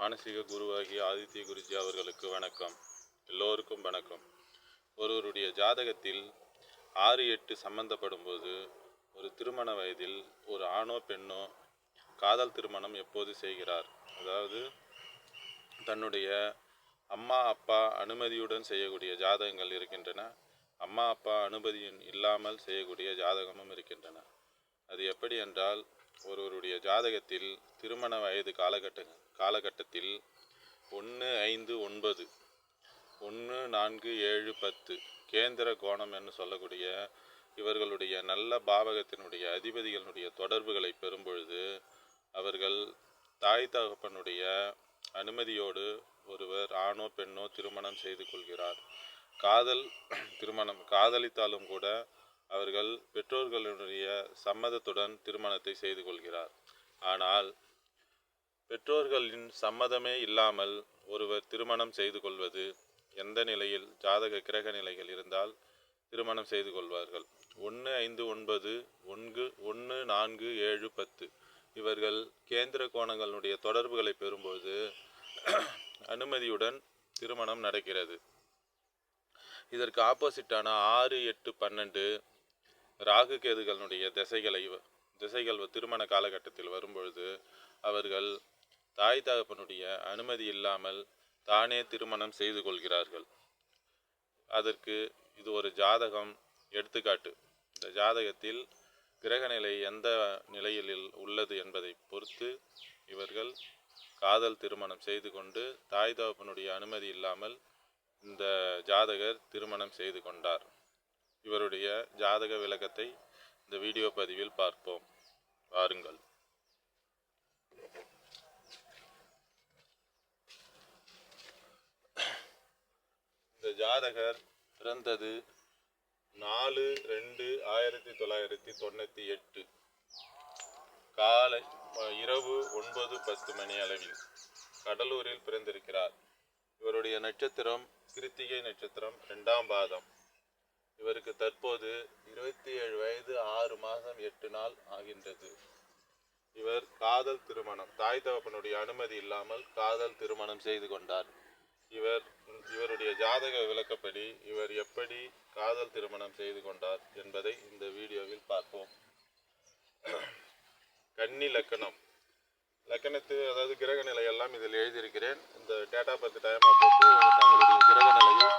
மானசீக குருவாகிய ஆதித்ய குருஜி அவர்களுக்கு வணக்கம். எல்லோருக்கும் வணக்கம். ஒருவருடைய ஜாதகத்தில் 6-8 சம்பந்தப்படும் போது ஒரு திருமண வயதில் ஒரு ஆணோ பெண்ணோ காதல் திருமணம் எப்போது செய்கிறார், அதாவது தன்னுடைய அம்மா அப்பா அனுமதியுடன் செய்யக்கூடிய ஜாதகங்கள் இருக்கின்றன, அம்மா அப்பா அனுமதியின் இல்லாமல் செய்யக்கூடிய ஜாதகமும் இருக்கின்றன. அது எப்படி என்றால், ஒருவருடைய ஜாதகத்தில் திருமண வயது காலகட்டத்தில் 1, 5, 9, 1, 4, 7, 10 கேந்திர கோணம் என்று சொல்லக்கூடிய இவர்களுடைய நல்ல பாவகத்தினுடைய அதிபதிகளுடைய தொடர்புகளை பெறும்பொழுது அவர்கள் தாய் தகப்பனுடைய அனுமதியோடு ஒருவர் ஆணோ பெண்ணோ திருமணம் செய்து கொள்கிறார். காதலித்தாலும் கூட அவர்கள் பெற்றோர்களுடைய சம்மதத்துடன் திருமணத்தை செய்து கொள்கிறார். ஆனால் பெற்றோர்களின் சம்மதமே இல்லாமல் ஒருவர் திருமணம் செய்து கொள்வது எந்த நிலையில் ஜாதக கிரக நிலைகள் இருந்தால் திருமணம் செய்து கொள்வார்கள்? 1, 5, 9, 1, 4, 7, 10 இவர்கள் கேந்திர கோணங்களுடைய தொடர்புகளை பெறும்போது அனுமதியுடன் திருமணம் நடக்கிறது. இதற்கு ஆப்போசிட்டான 6, 8, 12 ராகு கேதுகளுடைய திசைகள் திருமண காலகட்டத்தில் வரும்பொழுது அவர்கள் தாய் தகப்பனுடைய அனுமதி இல்லாமல் தானே திருமணம் செய்து கொள்கிறார்கள். அதற்கு இது ஒரு ஜாதகம் எடுத்துக்காட்டு. இந்த ஜாதகத்தில் கிரகநிலை எந்த நிலையில் உள்ளது என்பதை பொறுத்து இவர்கள் காதல் திருமணம் செய்து கொண்டு தாய் தகப்பனுடைய அனுமதி இல்லாமல் இந்த ஜாதகர் திருமணம் செய்து கொண்டார். இவருடைய ஜாதக விளக்கத்தை இந்த வீடியோ பதிவில் பார்ப்போம். வாருங்கள். இந்த ஜாதகர் பிறந்தது 4/2/1998 காலை இரவு 9:10 மணி அளவில் கடலூரில் பிறந்திருக்கிறார். இவருடைய நட்சத்திரம் கிருத்திகை நட்சத்திரம், 2ஆம் பாதம். இவருக்கு தற்போது 27 வயது 6 மாதம் 8 நாள் ஆகின்றது. இவர் காதல் திருமணம், தாய் தகப்பனுடைய அனுமதி இல்லாமல் காதல் திருமணம் செய்து கொண்டார். இவருடைய ஜாதக விளக்கப்படி இவர் எப்படி காதல் திருமணம் செய்து கொண்டார் என்பதை இந்த வீடியோவில் பார்ப்போம். கன்னி லக்கணத்து அதாவது கிரக நிலை எல்லாம் இதில் எழுதியிருக்கிறேன். இந்த டேட்டா பத்து டைமாக போட்டு தங்களுடைய கிரக நிலையை